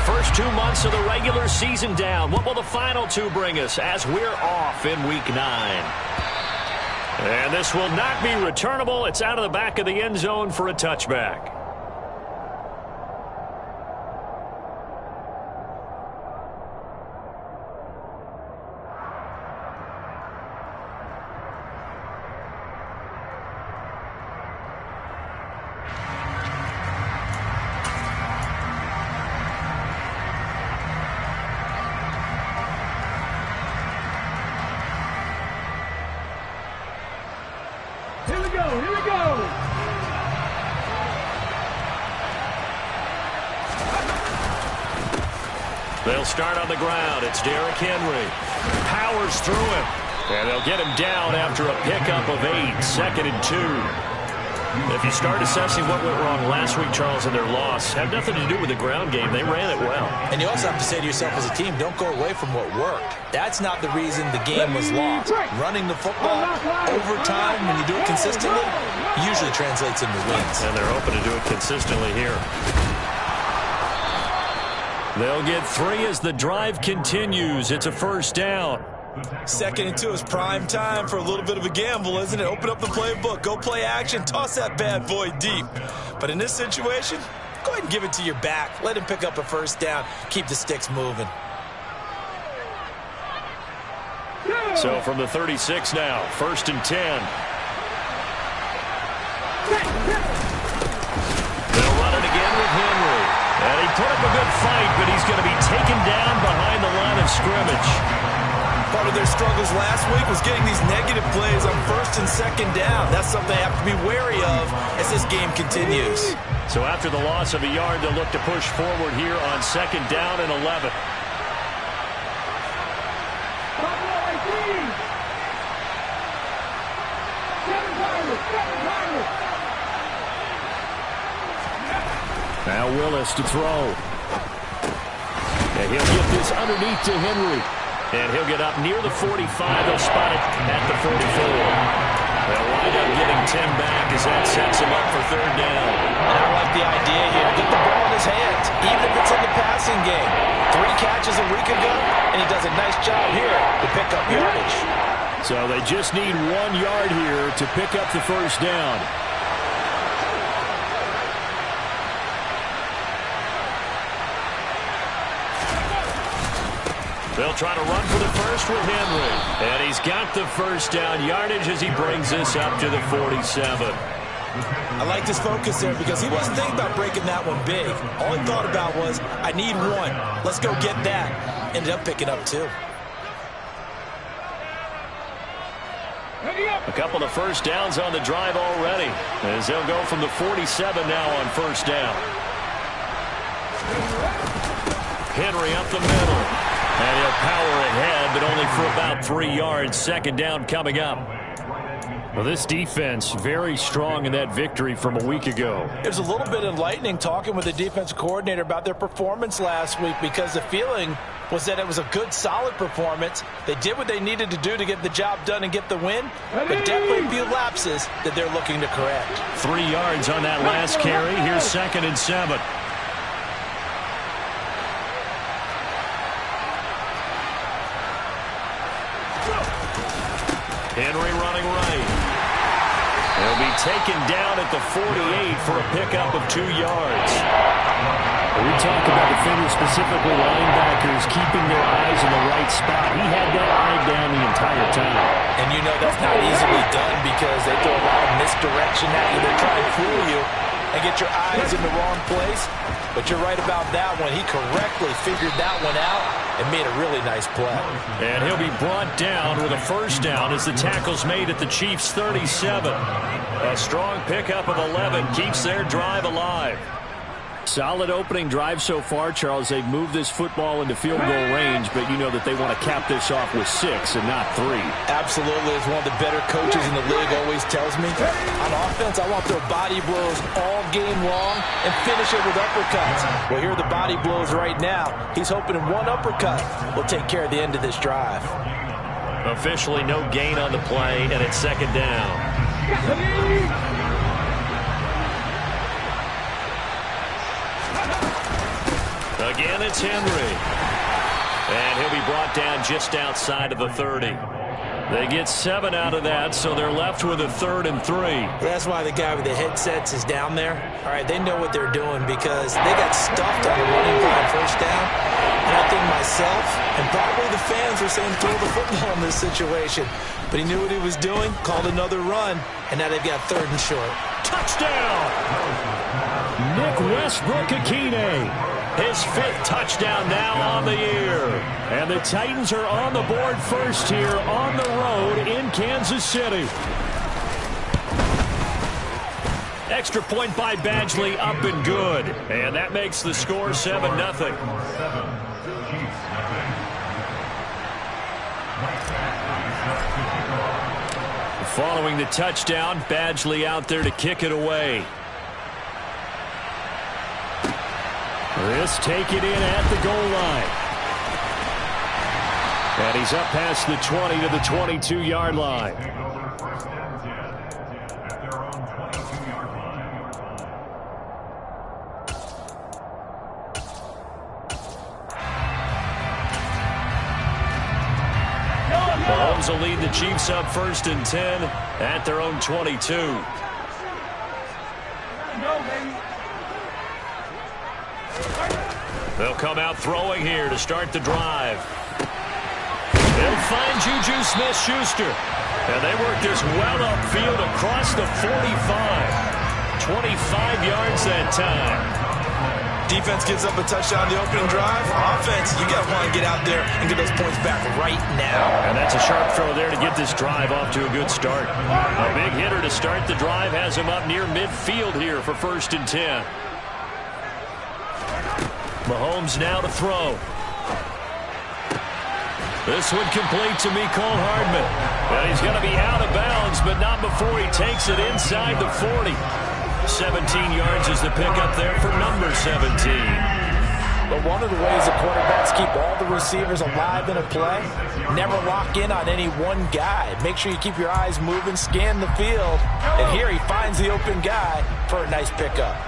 First 2 months of the regular season down. What will the final two bring us as we're off in Week 9? And this will not be returnable. It's out of the back of the end zone for a touchback. They'll start on the ground. It's Derrick Henry. Powers through him. And they'll get him down after a pickup of 8. 2nd and 2. If you start assessing what went wrong last week, Charles, in their loss, had nothing to do with the ground game. They ran it well. And you also have to say to yourself as a team, don't go away from what worked. That's not the reason the game was lost. Running the football over time, when you do it consistently, usually translates into wins. And they're hoping to do it consistently here. They'll get 3 as the drive continues. It's a first down. 2nd and 2 is prime time for a little bit of a gamble, isn't it? Open up the playbook, go play action, toss that bad boy deep. But in this situation, go ahead and give it to your back. Let him pick up a first down. Keep the sticks moving. So from the 36 now, 1st and 10. They'll run it again with Henry. And he put up a good fight, but he's going to be taken down behind the line of scrimmage. Part of their struggles last week was getting these negative plays on 1st and 2nd down. That's something they have to be wary of as this game continues. So after the loss of a yard, they'll look to push forward here on 2nd down and 11. Now Willis to throw. And he'll get this underneath to Henry. And he'll get up near the 45. They'll spot it at the 44. They'll wind up getting 10 back as that sets him up for 3rd down. And I like the idea here. Get the ball in his hands, even if it's in the passing game. 3 catches a week ago, and he does a nice job here to pick up yardage. So they just need 1 yard here to pick up the first down. They'll try to run for the first with Henry. And he's got the first down yardage as he brings this up to the 47. I like this focus there because he wasn't thinking about breaking that one big. All he thought about was, I need 1. Let's go get that. Ended up picking up 2. A couple of first downs on the drive already, as they'll go from the 47 now on 1st down. Henry up the middle. And he'll power ahead, but only for about 3 yards. 2nd down coming up. Well, this defense very strong in that victory from a week ago. It was a little bit enlightening talking with the defense coordinator about their performance last week, because the feeling was that it was a good, solid performance. They did what they needed to do to get the job done and get the win, but definitely a few lapses that they're looking to correct. 3 yards on that last carry. Here's 2nd and 7. Henry running right. He'll be taken down at the 48 for a pickup of 2 yards. We talk about defenders, specifically linebackers, keeping their eyes in the right spot. He had that eye down the entire time. And you know that's not easily done because they throw a lot of misdirection at you. They try to fool you and get your eyes in the wrong place. But you're right about that one. He correctly figured that one out and made a really nice play. And he'll be brought down with a first down as the tackle's made at the Chiefs' 37. A strong pickup of 11 keeps their drive alive. Solid opening drive so far, Charles. They've moved this football into field goal range, but you know that they want to cap this off with 6 and not 3. Absolutely. As one of the better coaches in the league always tells me, on offense, I want their body blows all game long and finish it with uppercuts. Well, here are the body blows right now. He's hoping in one uppercut will take care of the end of this drive. Officially no gain on the play, and it's 2nd down. Again, it's Henry. And he'll be brought down just outside of the 30. They get 7 out of that, so they're left with a 3rd and 3. That's why the guy with the headsets is down there. All right, they know what they're doing because they got stuffed on the running play on first down. And I think myself and probably the fans were saying throw the football in this situation. But he knew what he was doing, called another run, and now they've got 3rd and short. Touchdown! Nick Westbrook-Ikhine. His 5th touchdown now on the year. And the Titans are on the board first here on the road in Kansas City. Extra point by Badgley, up and good. And that makes the score 7-0. Following the touchdown, Badgley out there to kick it away. This take it in at the goal line. And he's up past the 20 to the 22-yard line. Mahomes will lead the Chiefs up 1st and 10 at their own 22. They'll come out throwing here to start the drive. They'll find Juju Smith-Schuster. And they work this well upfield across the 45. 25 yards that time. Defense gives up a touchdown on the opening drive. Offense, you got to want to get out there and get those points back right now. And that's a sharp throw there to get this drive off to a good start. A big hitter to start the drive has him up near midfield here for 1st and 10. Mahomes now to throw. This one complete to Mecole Hardman. And he's going to be out of bounds, but not before he takes it inside the 40. 17 yards is the pickup there for number 17. But one of the ways the quarterbacks keep all the receivers alive in a play, never lock in on any one guy. Make sure you keep your eyes moving, scan the field. And here he finds the open guy for a nice pickup.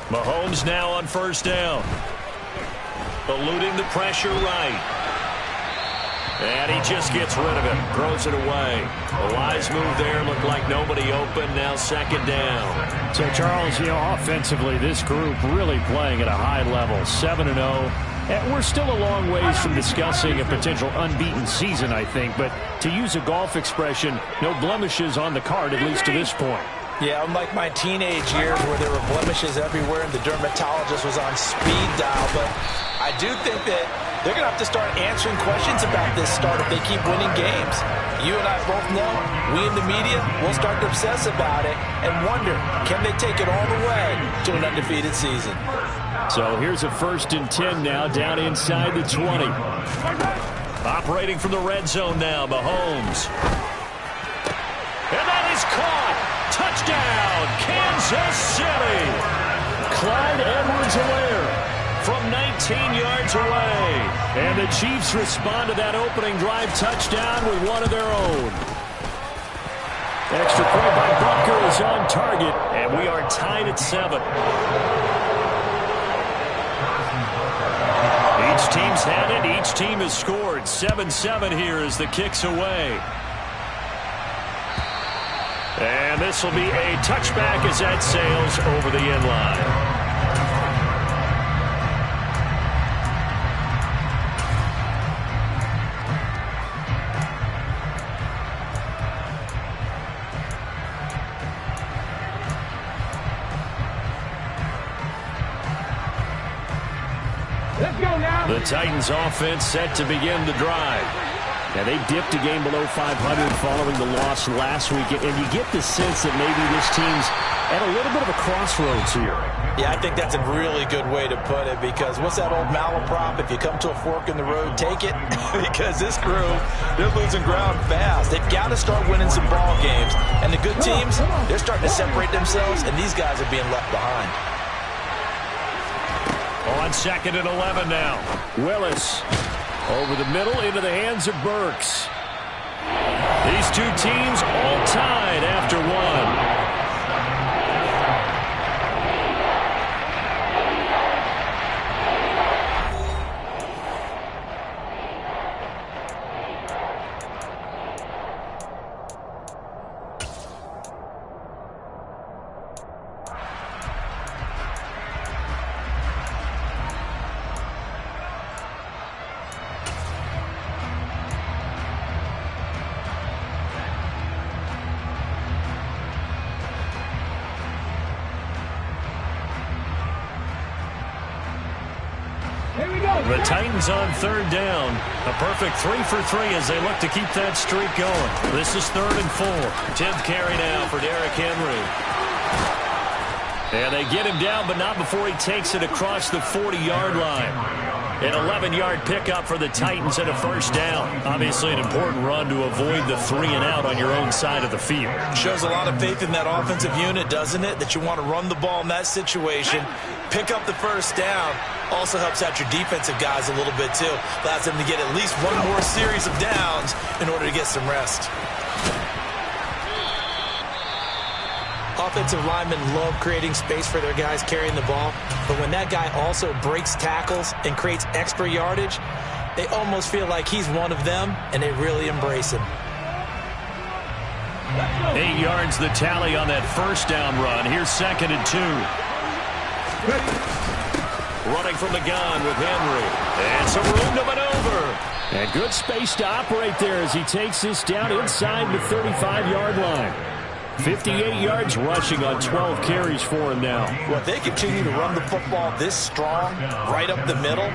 Mahomes now on 1st down. Eluding the pressure right. And he just gets rid of it. Throws it away. A wise move there. Looked like nobody open. Now 2nd down. So, Charles, offensively, this group really playing at a high level. 7-0. And we're still a long ways from discussing a potential unbeaten season, I think. But to use a golf expression, no blemishes on the card, at least to this point. Yeah, unlike my teenage years where there were blemishes everywhere and the dermatologist was on speed dial. But I do think that they're going to have to start answering questions about this start if they keep winning games. You and I both know, we in the media, will start to obsess about it and wonder, can they take it all the way to an undefeated season? So here's a 1st and 10 now down inside the 20. Operating from the red zone now, Mahomes. And that is caught. Touchdown, Kansas City. Clyde Edwards-Helaire from 19 yards away. And the Chiefs respond to that opening drive touchdown with one of their own. Extra point by Butker is on target, and we are tied at 7. Each team's had it. Each team has scored. 7-7 here as the kick's away. And this will be a touchback as that sails over the end line. Let's go now. The Titans offense set to begin the drive. Now, they dipped a game below 500 following the loss last week, and you get the sense that maybe this team's at a little bit of a crossroads here. Yeah, I think that's a really good way to put it because what's that old malaprop? If you come to a fork in the road, take it. Because this crew, they're losing ground fast. They've got to start winning some ball games. And the good teams, they're starting to separate themselves, and these guys are being left behind. On 2nd and 11 now. Willis over the middle into the hands of Burks. These two teams all tied after one. The Titans on third down. A perfect 3 for 3 as they look to keep that streak going. This is 3rd and 4. 10th carry now for Derrick Henry. And they get him down, but not before he takes it across the 40-yard line. An 11-yard pickup for the Titans and a first down. Obviously an important run to avoid the 3-and-out on your own side of the field. Shows a lot of faith in that offensive unit, doesn't it? That you want to run the ball in that situation. Pick up the first down. Also helps out your defensive guys a little bit, too. Allows them to get at least one more series of downs in order to get some rest. Offensive linemen love creating space for their guys carrying the ball, but when that guy also breaks tackles and creates extra yardage, they almost feel like he's one of them, and they really embrace him. 8 yards the tally on that first down run. Here's 2nd and 2. Running from the gun with Henry. And some room to maneuver. And good space to operate there as he takes this down inside the 35-yard line. 58 yards rushing on 12 carries for him now. Well, if they continue to run the football this strong, right up the middle,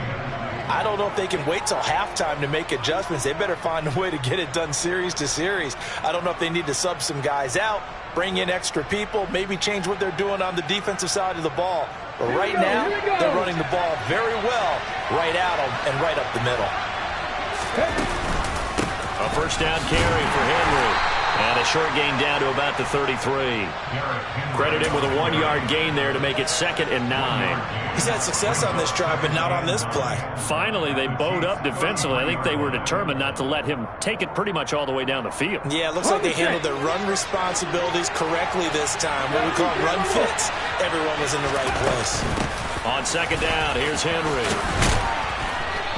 I don't know if they can wait till halftime to make adjustments. They better find a way to get it done series to series. I don't know if they need to sub some guys out, bring in extra people, maybe change what they're doing on the defensive side of the ball. But right now, they're running the ball very well right at them and right up the middle. A first down carry for Henry. And a short gain down to about the 33. Credit him with a 1-yard gain there to make it 2nd and 9. He's had success on this drive, but not on this play. Finally, they bowed up defensively. I think they were determined not to let him take it pretty much all the way down the field. Yeah, it looks like they handled their run responsibilities correctly this time. What we call run fits, everyone was in the right place. On 2nd down, here's Henry.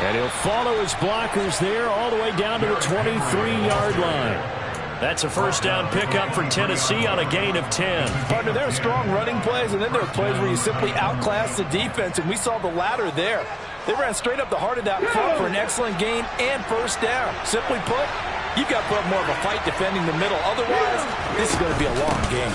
And he'll follow his blockers there all the way down to the 23-yard line. That's a first down pickup for Tennessee on a gain of 10. Partner, there are strong running plays, and then there are plays where you simply outclass the defense, and we saw the latter there. They ran straight up the heart of that front for an excellent gain and first down. Simply put, you've got to put up more of a fight defending the middle. Otherwise, this is going to be a long game.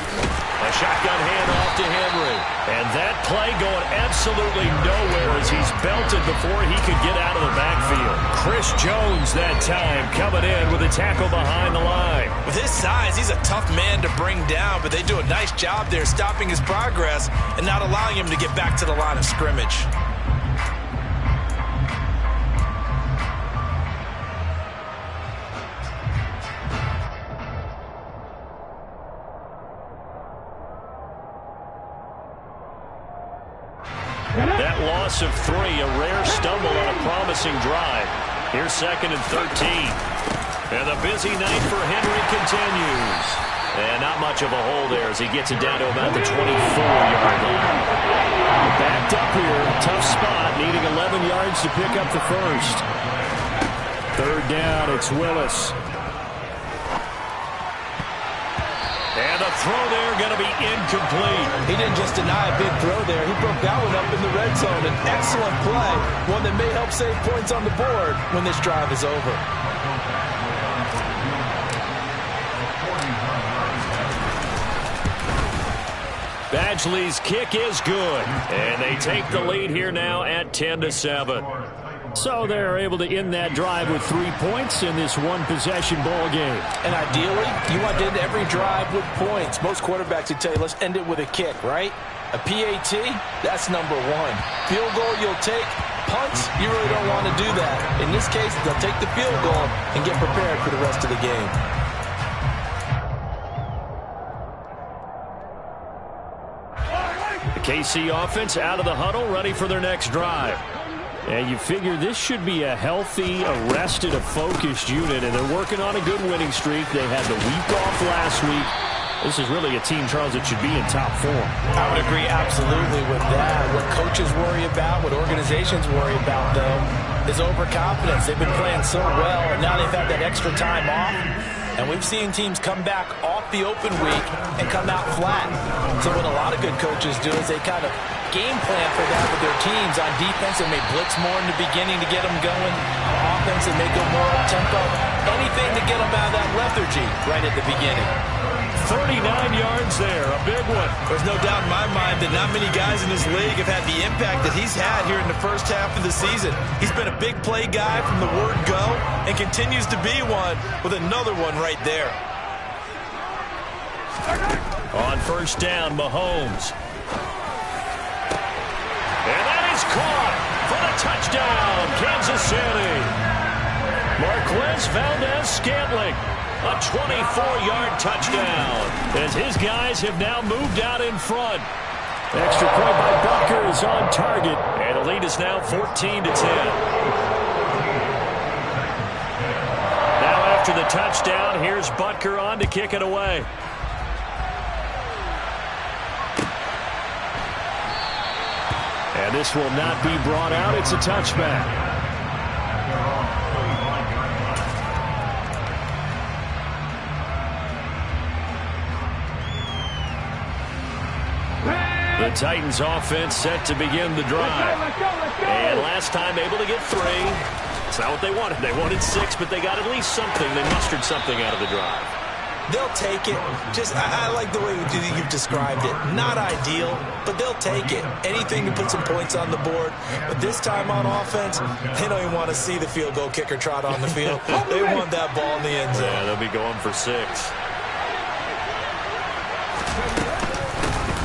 A shotgun handoff to Henry. And that play going absolutely nowhere as he's belted before he could get out of the backfield. Chris Jones that time coming in with a tackle behind the line. With his size, he's a tough man to bring down, but they do a nice job there stopping his progress and not allowing him to get back to the line of scrimmage. That loss of 3, a rare stumble on a promising drive. Here's 2nd and 13. And the busy night for Henry continues. And not much of a hole there as he gets it down to about the 24-yard line. Backed up here, tough spot, needing 11 yards to pick up the first. 3rd down, it's Willis. And the throw there going to be incomplete. He didn't just deny a big throw there. He broke that one up in the red zone. An excellent play. One that may help save points on the board when this drive is over. Badgley's kick is good. And they take the lead here now at 10-7. So they're able to end that drive with 3 points in this one-possession ball game. And ideally, you want to end every drive with points. Most quarterbacks would tell you, let's end it with a kick, right? A PAT, that's number 1. Field goal you'll take. Punts, you really don't want to do that. In this case, they'll take the field goal and get prepared for the rest of the game. The KC offense out of the huddle, ready for their next drive. And you figure this should be a healthy, arrested, a focused unit, and they're working on a good winning streak. They had the week off last week. This is really a team, Charles, that should be in top form. I would agree absolutely with that. What coaches worry about, what organizations worry about, though, is overconfidence. They've been playing so well, and now they've had that extra time off. And we've seen teams come back off the open week and come out flat. So what a lot of good coaches do is they kind of game plan for that with their teams on defense, and may blitz more in the beginning to get them going. offense and make them more up-tempo. Anything to get them out of that lethargy right at the beginning. 39 yards there, a big one. There's no doubt in my mind that not many guys in this league have had the impact that he's had here in the first half of the season. He's been a big play guy from the word go and continues to be one with another one right there. On first down, Mahomes. And that is caught for the touchdown, Kansas City. Marquez Valdes-Scantling. A 24-yard touchdown as his guys have now moved out in front. Extra point by Butker is on target, and the lead is now 14-10. Now after the touchdown, here's Butker on to kick it away. And this will not be brought out. It's a touchback. The Titans offense set to begin the drive. And last time able to get 3. It's not what they wanted. They wanted 6, but they got at least something. They mustered something out of the drive. They'll take it. I like the way you've described it. Not ideal, but they'll take it. Anything to put some points on the board. But this time on offense, they don't even want to see the field goal kicker trot on the field. They want that ball in the end zone. Yeah, they'll be going for 6.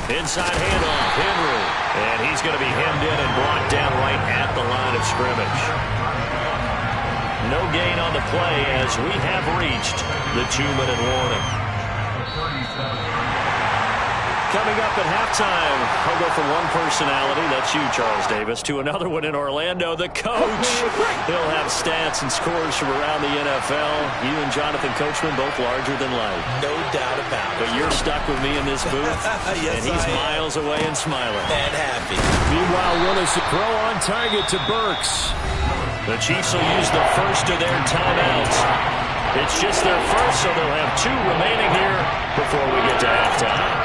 Inside handoff, Henry. And he's going to be hemmed in and brought down right at the line of scrimmage. No gain on the play as we have reached the 2-minute warning. Coming up at halftime, I'll go from one personality, that's you, Charles Davis, to another one in Orlando, the coach. He'll have stats and scores from around the NFL. You and Jonathan Coachman both larger than life. No doubt about it. But you're stuck with me in this booth, yes, and he's miles away and smiling. And happy. Meanwhile, Willis a throw on target to Burks. The Chiefs will use the first of their timeouts. It's just their first, so they'll have 2 remaining here before we get to halftime.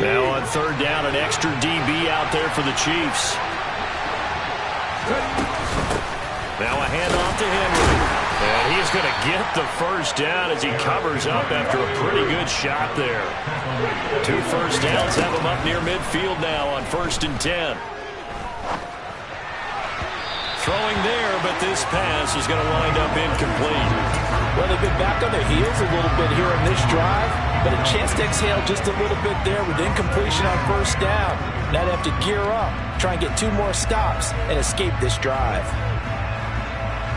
Now on third down, an extra DB out there for the Chiefs. Now a handoff to Henry. And he's going to get the first down as he covers up after a pretty good shot there. 2 first downs have him up near midfield now on 1st and 10. Throwing there, but this pass is going to wind up incomplete. Well, they've been back on their heels a little bit here in this drive, but a chance to exhale just a little bit there with incompletion on first down. Now they have to gear up, try and get 2 more stops, and escape this drive.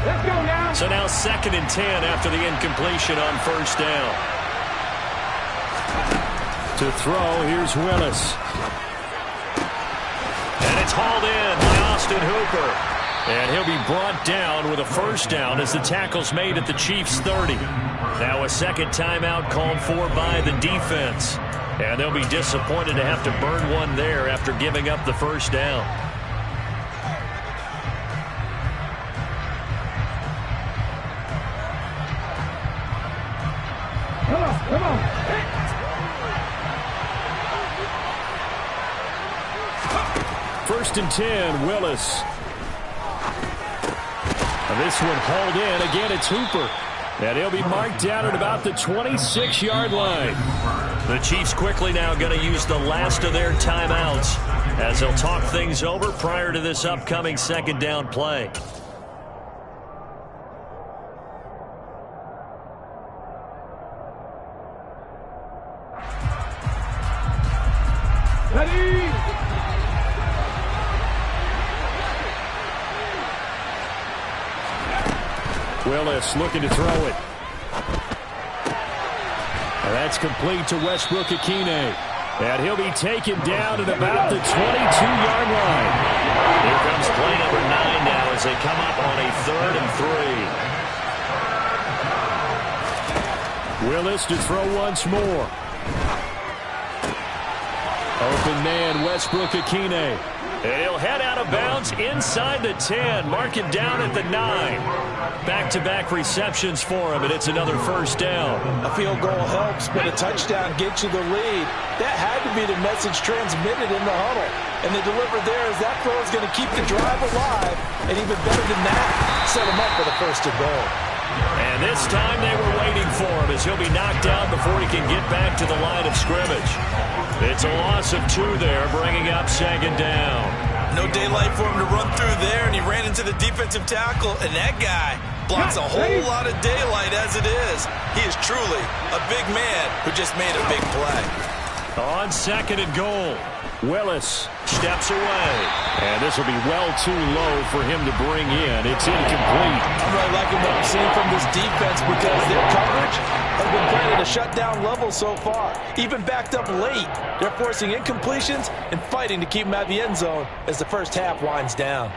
Let's go now. So now 2nd and 10 after the incompletion on first down. To throw, here's Willis. And it's hauled in by Austin Hooper. And he'll be brought down with a first down as the tackle's made at the Chiefs' 30. Now a second timeout called for by the defense. And they'll be disappointed to have to burn one there after giving up the first down. Come on. First and 10, Willis. And this one hauled in. Again, it's Hooper. And he'll be marked down at about the 26-yard line. The Chiefs quickly now going to use the last of their timeouts as they'll talk things over prior to this upcoming 2nd down play. Ready? Willis looking to throw it. And that's complete to Westbrook-Ikhine. And he'll be taken down at about the 22-yard line. Here comes play number 9 now as they come up on a 3rd and 3. Willis to throw once more. Open man, Westbrook-Ikhine. And he'll head out of bounds inside the 10. Mark it down at the 9. Back-to-back receptions for him, and it's another first down. A field goal helps, but a touchdown gets you the lead. That had to be the message transmitted in the huddle. And they delivered there as that throw is going to keep the drive alive. And even better than that, set him up for the first and goal. And this time they were waiting for him as he'll be knocked down before he can get back to the line of scrimmage. It's a loss of 2 there, bringing up second down. No daylight for him to run through there, and he ran into the defensive tackle, and that guy blocks a whole lot of daylight as it is. He is truly a big man who just made a big play. On second and goal, Willis steps away. And this will be well too low for him to bring in. It's incomplete. I'm really liking what I'm seeing from this defense because their coverage has been playing at a shutdown level so far. Even backed up late, they're forcing incompletions and fighting to keep them out of the end zone as the first half winds down.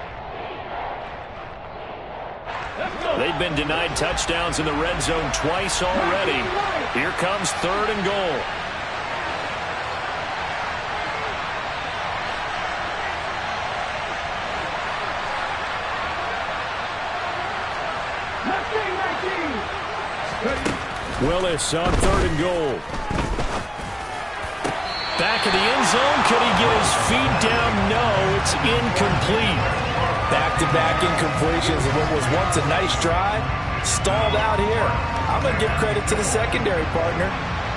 They've been denied touchdowns in the red zone twice already. Here comes third and goal. Willis on third and goal. Back of the end zone. Could he get his feet down? No, it's incomplete. Back-to-back incompletions of what was once a nice drive. Stalled out here. I'm going to give credit to the secondary partner.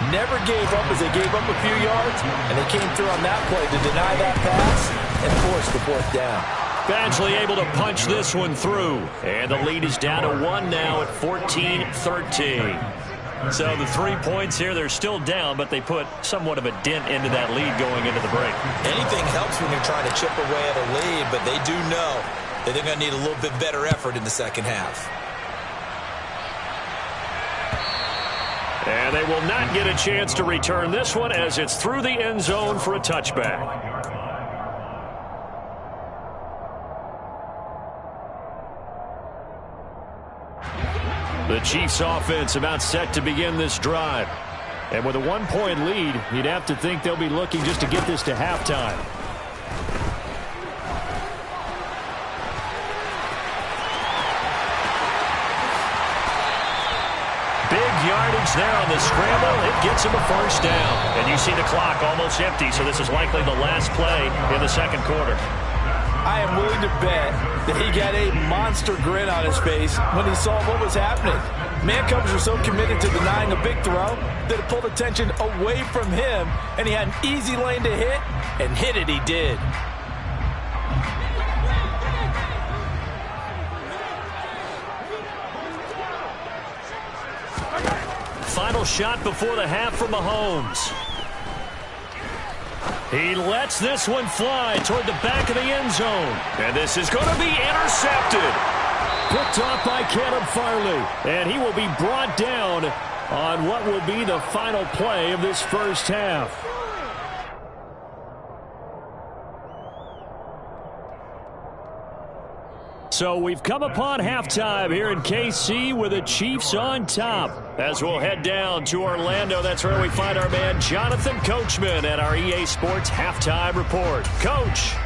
Never gave up as they gave up a few yards, and they came through on that play to deny that pass and force the fourth down. Badgley able to punch this one through. And the lead is down to 1 now at 14-13. So the 3 points here, they're still down, but they put somewhat of a dent into that lead going into the break. Anything helps when you're trying to chip away at a lead, but they do know that they're going to need a little bit better effort in the second half. And they will not get a chance to return this one as it's through the end zone for a touchback. The Chiefs offense about set to begin this drive. And with a 1-point lead, you'd have to think they'll be looking just to get this to halftime. Big yardage there on the scramble. It gets him a first down. And you see the clock almost empty, so this is likely the last play in the second quarter. I am willing to bet that he got a monster grin on his face when he saw what was happening. Man coverage was so committed to denying a big throw that it pulled attention away from him, and he had an easy lane to hit, and hit it he did. Final shot before the half from Mahomes. He lets this one fly toward the back of the end zone. And this is going to be intercepted. Picked off by Caleb Farley. And he will be brought down on what will be the final play of this first half. So we've come upon halftime here in KC with the Chiefs on top. As we'll head down to Orlando, that's where we find our man Jonathan Coachman at our EA Sports Halftime Report. Coach.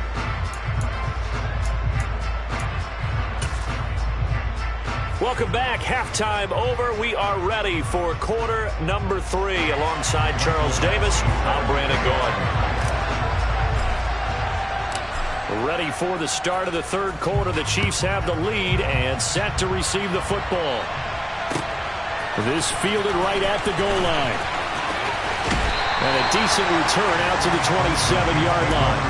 Welcome back. Halftime over. We are ready for quarter number 3. Alongside Charles Davis, I'm Brandon Gaudin. Ready for the start of the third quarter. The Chiefs have the lead and set to receive the football. This fielded right at the goal line. And a decent return out to the 27-yard line.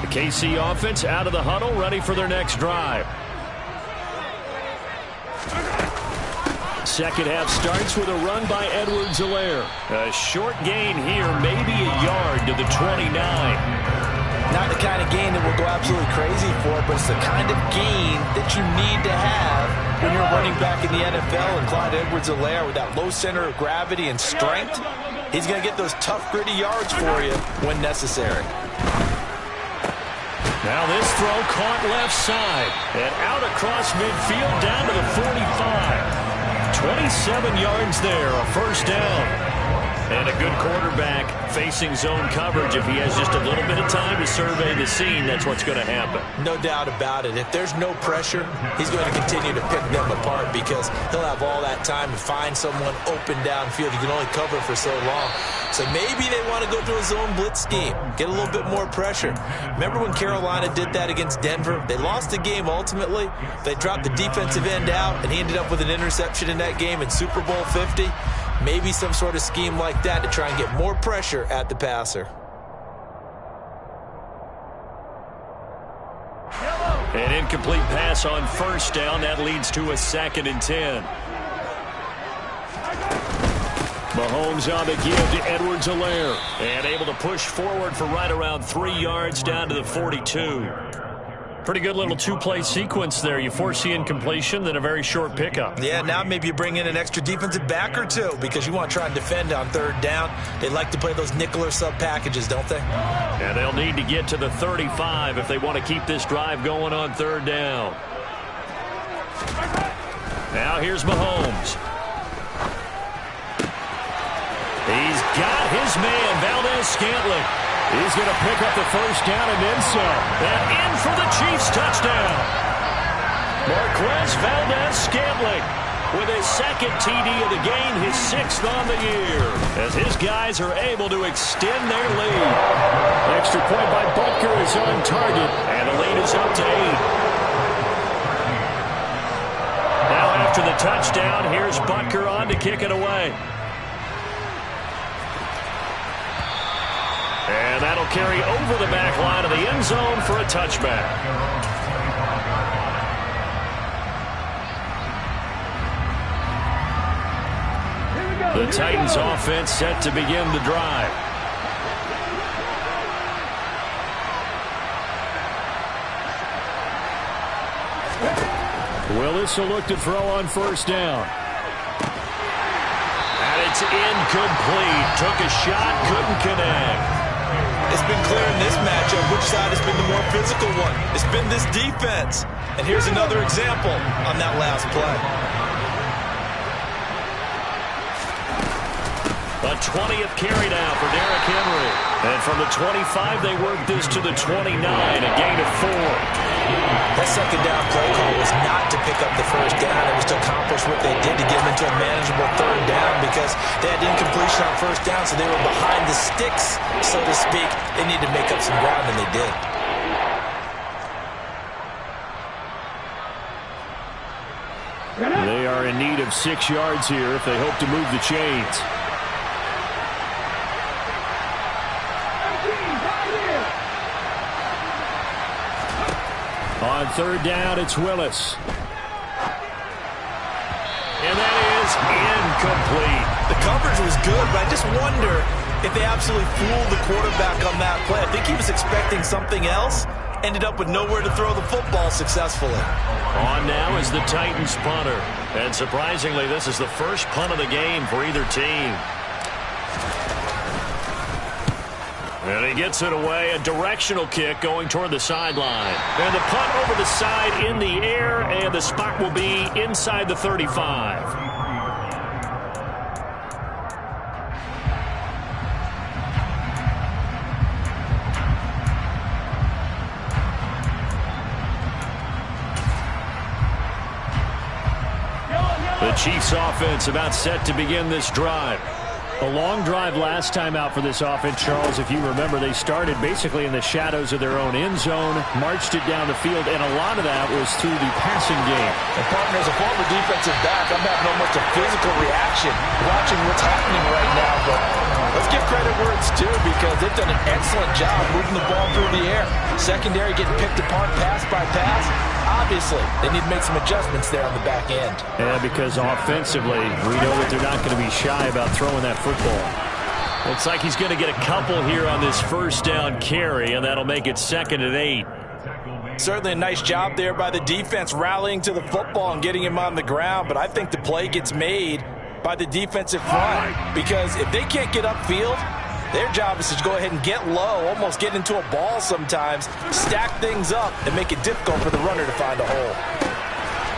The KC offense out of the huddle, ready for their next drive. Second half starts with a run by Edwards-Helaire. A short gain here, maybe a yard to the 29. Not the kind of gain that will go absolutely crazy for, but it's the kind of gain that you need to have when you're running back in the NFL. And Clyde Edwards-Helaire, with that low center of gravity and strength, he's going to get those tough, gritty yards for you when necessary. Now this throw caught left side and out across midfield down to the 45. 27 yards there, a first down. And a good quarterback facing zone coverage. If he has just a little bit of time to survey the scene, that's what's going to happen. No doubt about it. If there's no pressure, he's going to continue to pick them apart because he'll have all that time to find someone open downfield. You can only cover for so long. So maybe they want to go to a zone blitz scheme, get a little bit more pressure. Remember when Carolina did that against Denver? They lost the game ultimately. They dropped the defensive end out, and he ended up with an interception in that game in Super Bowl 50. Maybe some sort of scheme like that to try and get more pressure at the passer. An incomplete pass on first down. That leads to a 2nd and 10. Mahomes on the give to Edwards-Helaire. And able to push forward for right around 3 yards down to the 42. Pretty good little two-play sequence there. You force the incompletion, then a very short pickup. Yeah, now maybe you bring in an extra defensive back or two because you want to try and defend on 3rd down. They like to play those nickel or sub packages, don't they? And they'll need to get to the 35 if they want to keep this drive going on 3rd down. Now here's Mahomes. He's got his man, Valdez-Scantling. He's going to pick up the first down and then some. And in for the Chiefs touchdown. Marquez Valdez-Scantling with his 2nd TD of the game, his 6th on the year, as his guys are able to extend their lead. Extra point by Butker is on target, and the lead is up to 8. Now after the touchdown, here's Butker on to kick it away. And that'll carry over the back line of the end zone for a touchback. The Titans offense set to begin the drive. Willis will look to throw on first down. And it's incomplete. Took a shot, couldn't connect. It's been clear in this matchup which side has been the more physical one. It's been this defense. And here's another example on that last play. A 20th carry now for Derrick Henry. And from the 25, they worked this to the 29, a gain of 4. That 2nd down play call was not to pick up the first down. It was to accomplish what they did to get them into a manageable 3rd down because they had incompletion on first down, so they were behind the sticks, so to speak. They needed to make up some ground, and they did. They are in need of 6 yards here if they hope to move the chains. On 3rd down, it's Willis. And that is incomplete. The coverage was good, but I just wonder if they absolutely fooled the quarterback on that play. I think he was expecting something else. Ended up with nowhere to throw the football successfully. On now is the Titans punter. And surprisingly, this is the first punt of the game for either team. And he gets it away, a directional kick going toward the sideline. And the punt over the side in the air, and the spot will be inside the 35. The Chiefs offense about set to begin this drive. A long drive last time out for this offense, Charles. If you remember, they started basically in the shadows of their own end zone, marched it down the field, and a lot of that was through the passing game. And partner, as a former defensive back, I'm having almost a physical reaction watching what's happening right now. But let's give credit where it's due because they've done an excellent job moving the ball through the air. Secondary getting picked apart pass by pass. Obviously, they need to make some adjustments there on the back end. Yeah, because offensively, we know that they're not going to be shy about throwing that football. Looks like he's going to get a couple here on this first down carry, and that'll make it 2nd and 8. Certainly a nice job there by the defense rallying to the football and getting him on the ground, but I think the play gets made by the defensive front because if they can't get upfield, Their job is to go ahead and get low, almost get into a ball sometimes, stack things up, and make it difficult for the runner to find a hole.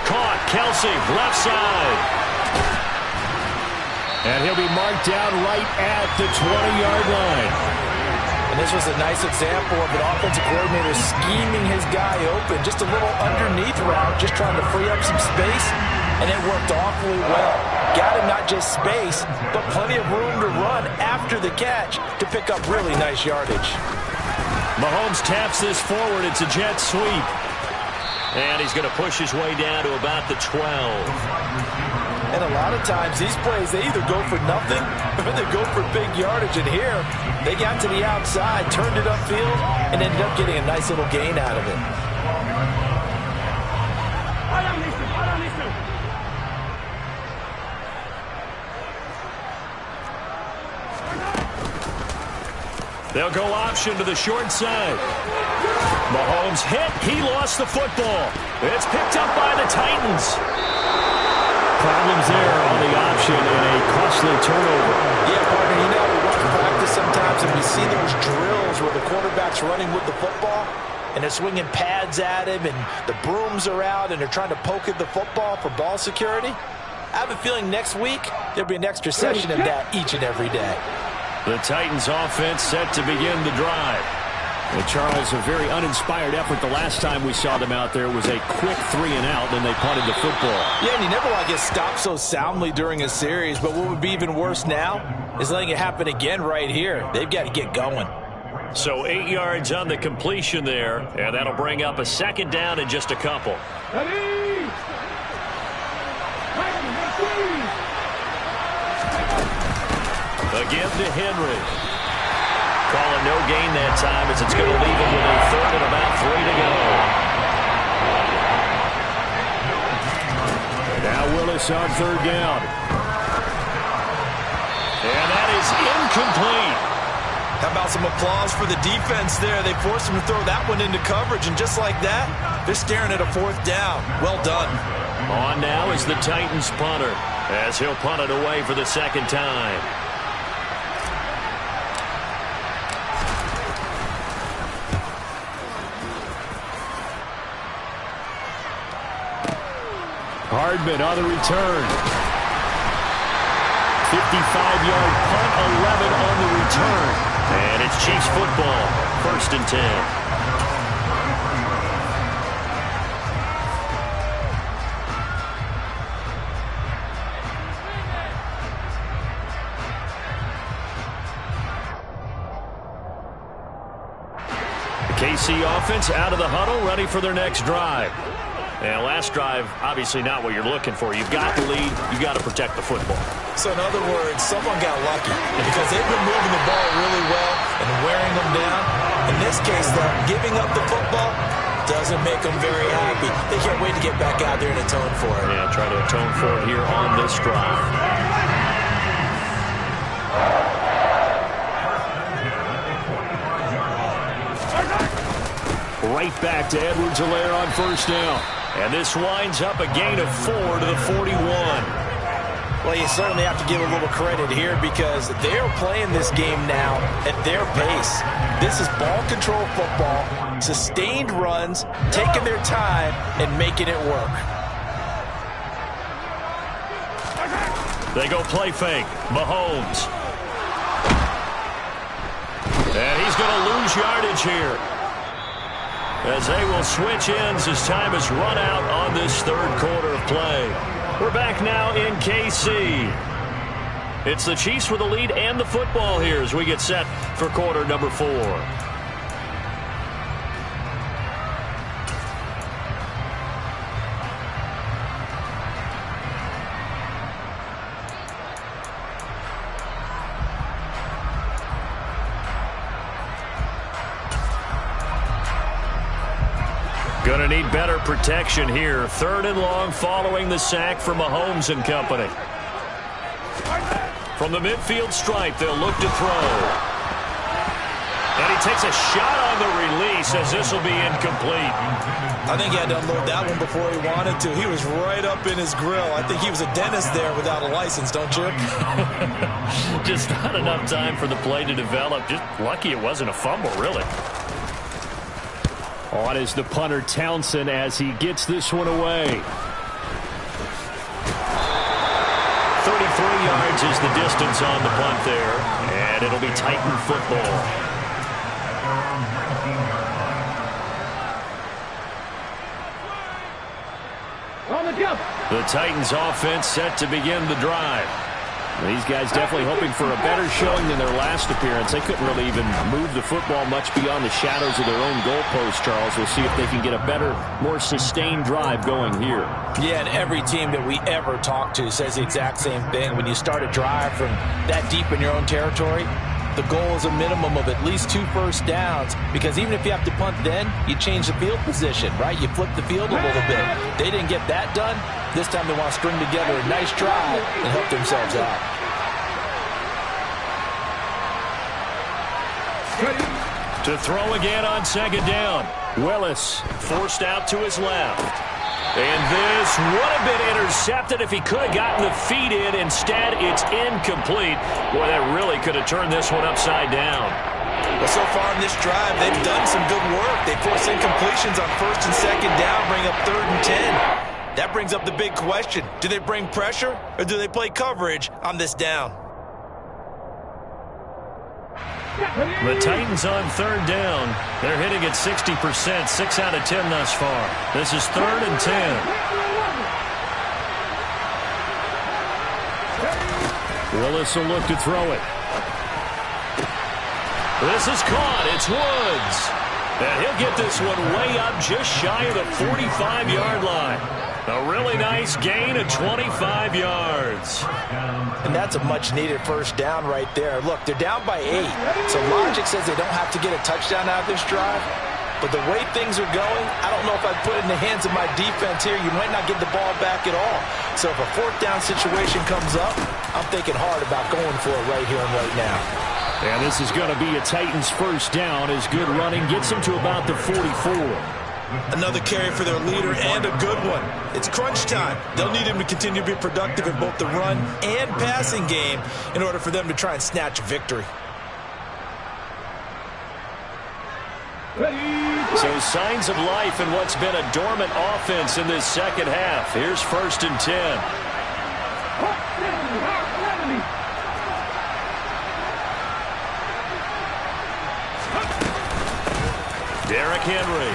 Caught, Kelsey, left side. And he'll be marked down right at the 20-yard line. And this was a nice example of an offensive coordinator scheming his guy open. Just a little underneath route, just trying to free up some space, and it worked awfully well. Got him not just space, but plenty of room to run after the catch to pick up really nice yardage. Mahomes taps this forward. It's a jet sweep. And he's going to push his way down to about the 12. And a lot of times, these plays, they either go for nothing or they go for big yardage. And here, they got to the outside, turned it upfield, and ended up getting a nice little gain out of it. They'll go option to the short side. Mahomes hit. He lost the football. It's picked up by the Titans. Problems there on the option and a costly turnover. Yeah, partner, you know, we watch practice sometimes and we see those drills where the quarterback's running with the football and they're swinging pads at him and the brooms are out and they're trying to poke at the football for ball security. I have a feeling next week there'll be an extra session of that each and every day. The Titans offense set to begin the drive. And Charles, a very uninspired effort. The last time we saw them out there was a quick 3-and-out, then they punted the football. Yeah, and you never want to get stopped so soundly during a series, but what would be even worse now is letting it happen again right here. They've got to get going. So 8 yards on the completion there, and that'll bring up a second down in just a couple. Again to Henry. Calling no gain that time as it's going to leave him with a third and about 3 to go. Now Willis on third down. And that is incomplete. How about some applause for the defense there? They forced him to throw that one into coverage, and just like that, they're staring at a fourth down. Well done. On now is the Titans punter as he'll punt it away for the second time. Hardman on the return. 55-yard punt, 11 on the return. And it's Chiefs football, 1st and 10. The KC offense out of the huddle, ready for their next drive. And last drive, obviously not what you're looking for. You've got the lead. You've got to protect the football. So in other words, someone got lucky because they've been moving the ball really well and wearing them down. In this case, though, giving up the football doesn't make them very happy. They can't wait to get back out there and atone for it. Yeah, try to atone for it here on this drive. Right back to Edwards-Helaire on first down. And this winds up a gain of 4 to the 41. Well, you certainly have to give a little credit here because they're playing this game now at their pace. This is ball control football, sustained runs, taking their time, and making it work. They go play fake. Mahomes. And he's going to lose yardage here, as they will switch ends as time is run out on this third quarter of play. We're back now in KC. It's the Chiefs with the lead and the football here as we get set for quarter number 4. Going to need better protection here. 3rd and long following the sack from Mahomes and company. From the midfield stripe, they'll look to throw. And he takes a shot on the release as this will be incomplete. I think he had to unload that one before he wanted to. He was right up in his grill. I think he was a dentist there without a license, don't you? Just not enough time for the play to develop. Just lucky it wasn't a fumble, really. On is the punter, Townsend, as he gets this one away. 33 yards is the distance on the punt there, and it'll be Titan football. The Titans offense set to begin the drive. These guys definitely hoping for a better showing than their last appearance. They couldn't really even move the football much beyond the shadows of their own goalpost, Charles. We'll see if they can get a better, more sustained drive going here. Yeah, and every team that we ever talk to says the exact same thing. When you start a drive from that deep in your own territory, the goal is a minimum of at least 2 first downs, because even if you have to punt then, you change the field position, right? You flip the field a little bit. They didn't get that done. This time they want to string together a nice drive and help themselves out. To throw again on second down. Willis forced out to his left. And this would have been intercepted if he could have gotten the feet in. Instead, it's incomplete. Boy, that really could have turned this one upside down. Well, so far in this drive, they've done some good work. They force incompletions on first and second down, bring up 3rd and 10. That brings up the big question. Do they bring pressure or do they play coverage on this down? The Titans on 3rd down. They're hitting at 60%, 6 out of 10 thus far. This is 3rd and 10. Willis will look to throw it. This is caught. It's Woods. And he'll get this one way up just shy of the 45-yard line. A really nice gain of 25 yards. And that's a much-needed first down right there. Look, they're down by 8. So logic says they don't have to get a touchdown out of this drive. But the way things are going, I don't know if I'd put it in the hands of my defense here. You might not get the ball back at all. So if a 4th down situation comes up, I'm thinking hard about going for it right here and right now. And this is going to be a Titans first down as good running gets them to about the 44. Another carry for their leader and a good one. It's crunch time. They'll need him to continue to be productive in both the run and passing game in order for them to try and snatch a victory. So signs of life in what's been a dormant offense in this second half. Here's 1st and 10. Derrick Henry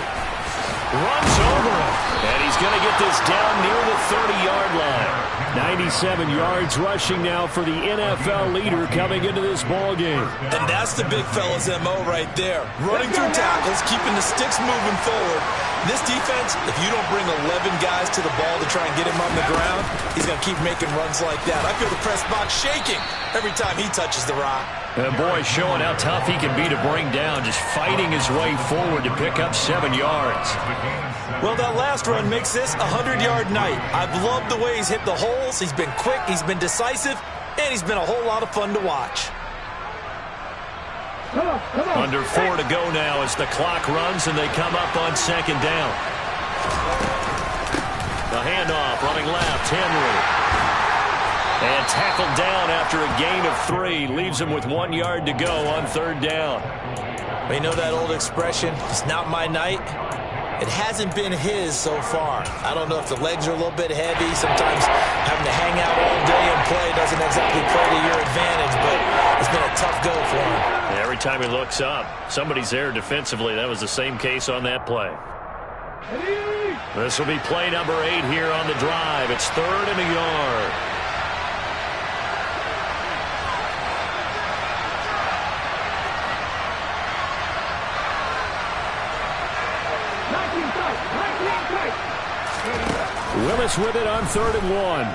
runs over him, and he's going to get this down near the 30-yard line. 97 yards rushing now for the NFL leader coming into this ball game. And that's the big fella's MO right there. Running through tackles, keeping the sticks moving forward. This defense, if you don't bring 11 guys to the ball to try and get him on the ground, he's going to keep making runs like that. I feel the press box shaking every time he touches the rock. And boy, showing how tough he can be to bring down, just fighting his way forward to pick up 7 yards. Well, that last run makes this a 100-yard night. I've loved the way he's hit the holes. He's been quick, he's been decisive, and he's been a whole lot of fun to watch. Under 4 to go now as the clock runs and they come up on second down. The handoff running left, Henry. And tackled down after a gain of 3. Leaves him with 1 yard to go on 3rd down. Well, you know that old expression, it's not my night? It hasn't been his so far. I don't know if the legs are a little bit heavy. Sometimes having to hang out all day and play doesn't exactly play to your advantage, but it's been a tough go for him. Every time he looks up, somebody's there defensively. That was the same case on that play. This will be play number 8 here on the drive. It's 3rd and a yard. Willis with it on 3rd and 1.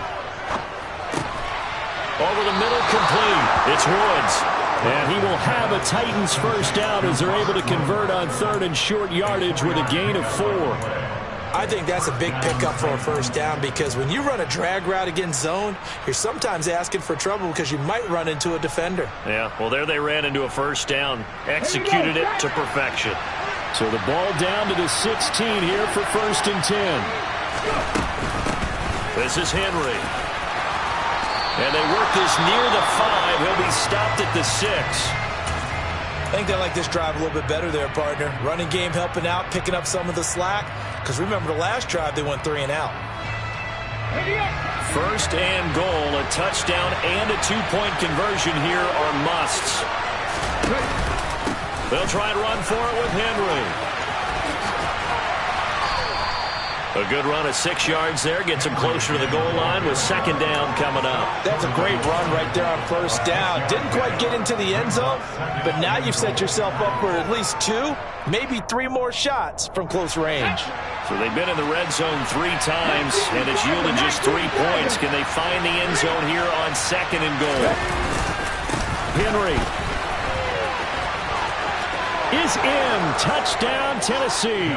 Over the middle, complete. It's Woods. And he will have a Titans first down as they're able to convert on 3rd and short yardage with a gain of 4. I think that's a big pickup for a first down because when you run a drag route against zone, you're sometimes asking for trouble because you might run into a defender. Yeah, well, there they ran into a first down, executed it to perfection. So the ball down to the 16 here for 1st and 10. This is Henry. And they work this near the 5. He'll be stopped at the 6. I think they like this drive a little bit better there, partner. Running game helping out, picking up some of the slack. Because remember the last drive, they went 3 and out. 1st and goal, a touchdown and a 2-point conversion here are musts. They'll try and run for it with Henry. A good run of 6 yards there. Gets him closer to the goal line with 2nd down coming up. That's a great run right there on 1st down. Didn't quite get into the end zone, but now you've set yourself up for at least 2, maybe 3 more shots from close range. So they've been in the red zone 3 times, and it's yielded just 3 points. Can they find the end zone here on 2nd and goal? Henry is in. Touchdown, Tennessee.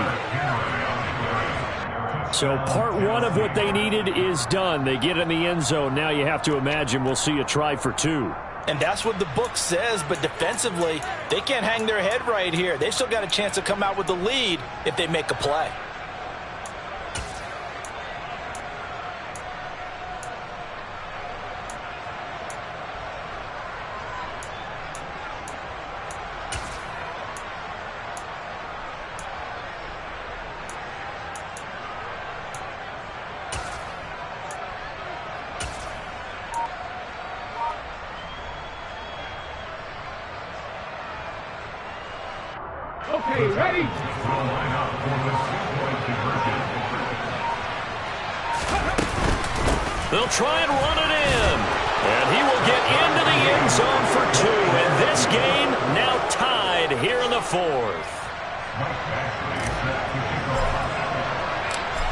So part 1 of what they needed is done. They get in the end zone. Now you have to imagine we'll see a try for 2. And that's what the book says, but defensively, they can't hang their head right here. They still got a chance to come out with the lead if they make a play. Okay, ready? They'll try and run it in. And he will get into the end zone for 2. And this game now tied here in the 4th.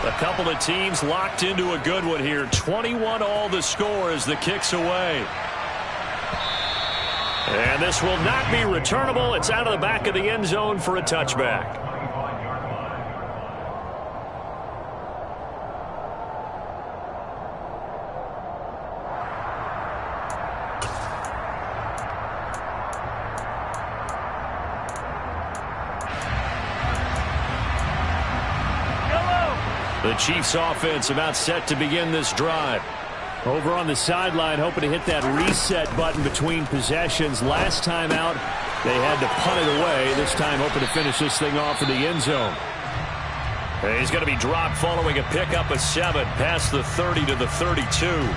A couple of teams locked into a good one here. 21-all the score as the kick's away. And this will not be returnable. It's out of the back of the end zone for a touchback. The Chiefs offense about set to begin this drive. Over on the sideline, hoping to hit that reset button between possessions. Last time out, they had to punt it away. This time, hoping to finish this thing off in the end zone. And he's going to be dropped following a pickup of 7 past the 30 to the 32.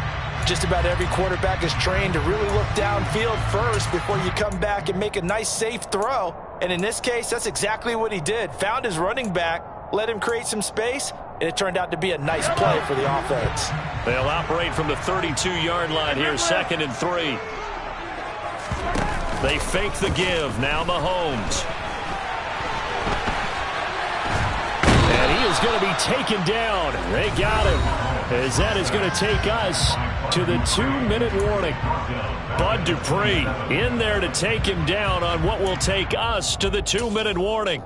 Just about every quarterback is trained to really look downfield first before you come back and make a nice, safe throw. And in this case, that's exactly what he did. Found his running back, let him create some space, and it turned out to be a nice play for the offense. They'll operate from the 32-yard line here, 2nd and 3. They fake the give. Now Mahomes. And he is going to be taken down. They got him. As that is going to take us to the 2-minute warning. Bud Dupree in there to take him down on what will take us to the 2-minute warning.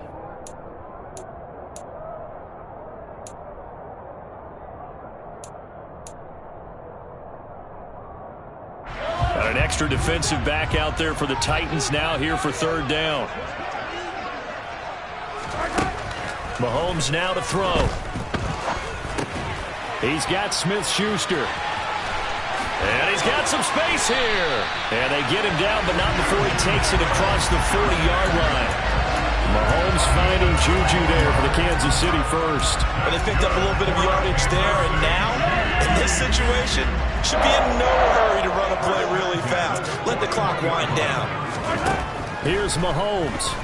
Got an extra defensive back out there for the Titans now here for 3rd down. Mahomes now to throw. He's got Smith-Schuster. And he's got some space here. And they get him down, but not before he takes it across the 40-yard line. Mahomes finding Juju there for the Kansas City first. But they picked up a little bit of yardage there, and now, in this situation, should be in no hurry to run a play really fast. Let the clock wind down. Here's Mahomes.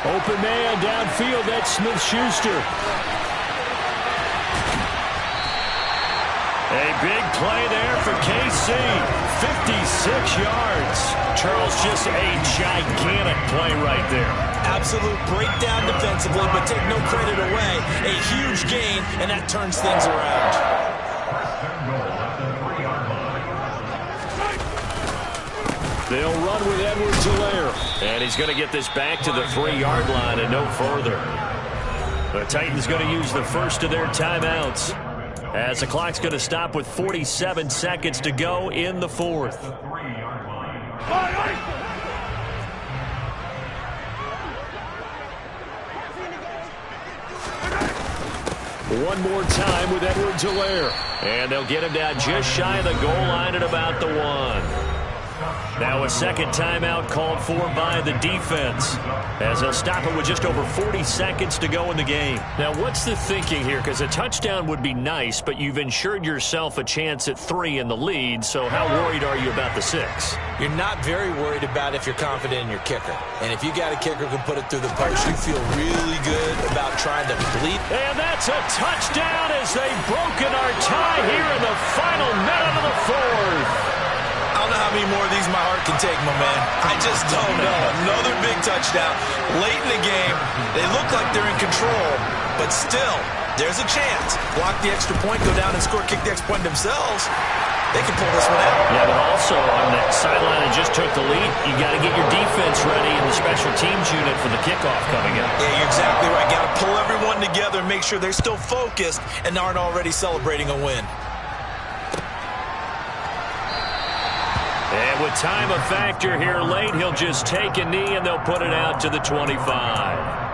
Open man downfield, that's Smith-Schuster. A big play there for KC. 56 yards. Charles, just a gigantic play right there. Absolute breakdown defensively, but take no credit away. A huge gain, and that turns things around. They'll run with Edwards-Helaire. And he's going to get this back to the 3-yard line and no further. The Titans going to use the first of their timeouts, as the clock's going to stop with 47 seconds to go in the fourth. One more time with Edwards-Helaire. And they'll get him down just shy of the goal line at about the 1. Now a second timeout called for by the defense, as they'll stop it with just over 40 seconds to go in the game. Now what's the thinking here? Because a touchdown would be nice, but you've ensured yourself a chance at 3 in the lead, so how worried are you about the 6? You're not very worried about if you're confident in your kicker. And if you got a kicker who can put it through the post, you feel really good about trying to bleed. And that's a touchdown as they've broken our tie here in the final minute of the fourth. I don't know how many more of these my heart can take, my man. I just don't know. Another big touchdown late in the game. They look like they're in control, but still, there's a chance. Block the extra point, go down and score, kick the extra point themselves. They can pull this one out. Yeah, but also on that sideline that just took the lead, you got to get your defense ready in the special teams unit for the kickoff coming up. Yeah, you're exactly right. Got to pull everyone together and make sure they're still focused and aren't already celebrating a win. And with time a factor here late, he'll just take a knee and they'll put it out to the 25.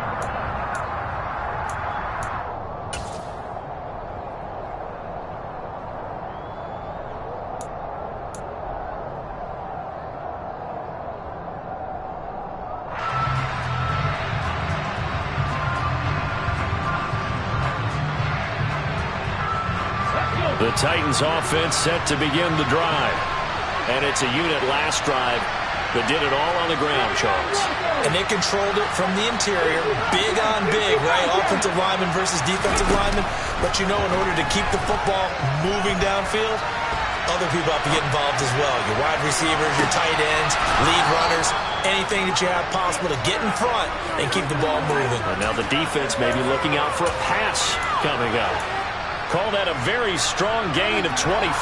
The Titans offense set to begin the drive. And it's a unit last drive that did it all on the ground, Charles. And they controlled it from the interior, big on big, right? Offensive lineman versus defensive lineman. But you know, in order to keep the football moving downfield, other people have to get involved as well. Your wide receivers, your tight ends, lead runners, anything that you have possible to get in front and keep the ball moving. And now the defense may be looking out for a pass coming up. Call that a very strong gain of 24.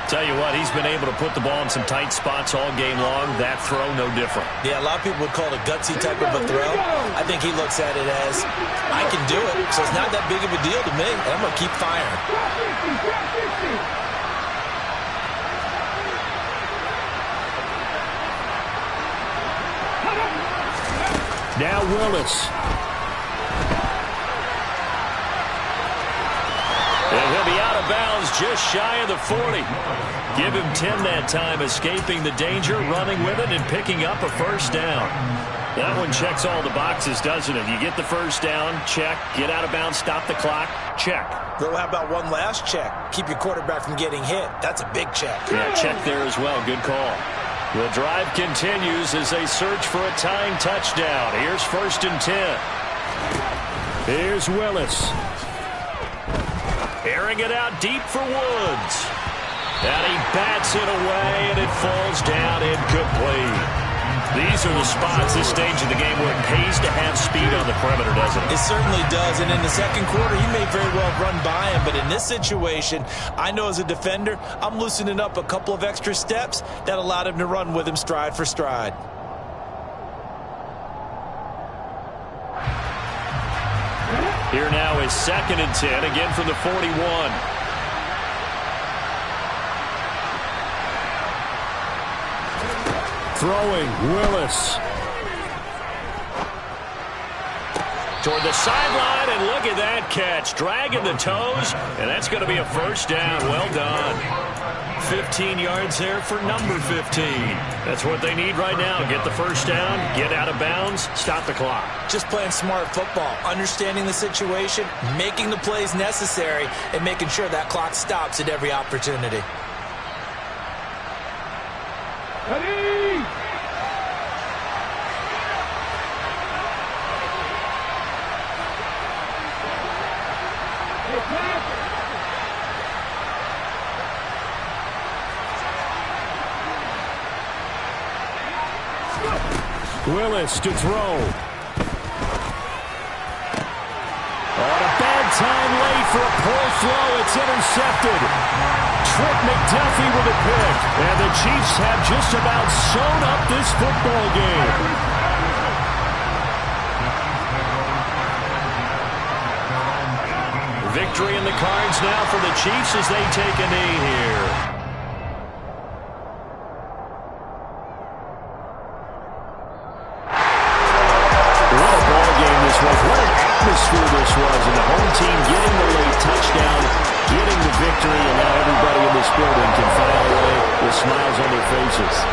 Tell you what, he's been able to put the ball in some tight spots all game long. That throw, no different. Yeah, a lot of people would call it a gutsy type of a throw. I think he looks at it as, I can do it, so it's not that big of a deal to me, and I'm going to keep firing. Now Willis. And he'll be out of bounds just shy of the 40. Give him 10 that time, escaping the danger, running with it, and picking up a first down. That one checks all the boxes, doesn't it? You get the first down, check. Get out of bounds, stop the clock, check. Well, how about one last check? Keep your quarterback from getting hit. That's a big check. Yeah, check there as well. Good call. The drive continues as they search for a tying touchdown. Here's 1st and 10. Here's Willis. Airing it out deep for Woods. And he bats it away, and it falls down incomplete. These are the spots, this stage of the game, where it pays to have speed on the perimeter, doesn't it? It certainly does, and in the second quarter, he may very well run by him, but in this situation, I know as a defender, I'm loosening up a couple of extra steps that allowed him to run with him stride for stride. Here now is 2nd and 10, again from the 41. Throwing, Willis. Toward the sideline, and look at that catch. Dragging the toes, and that's going to be a first down. Well done. 15 yards there for number 15. That's what they need right now. Get the first down, get out of bounds, stop the clock. Just playing smart football, understanding the situation, making the plays necessary, and making sure that clock stops at every opportunity. Ready! Willis to throw. On a bad time late for a poor throw. It's intercepted. Trent McDuffie with a pick. And the Chiefs have just about sewn up this football game. victory in the cards now for the Chiefs as they take a knee here. What a ball game this was. What an atmosphere this was. And the home team getting the late touchdown, getting the victory, and now everybody in this building can file away with smiles on their faces.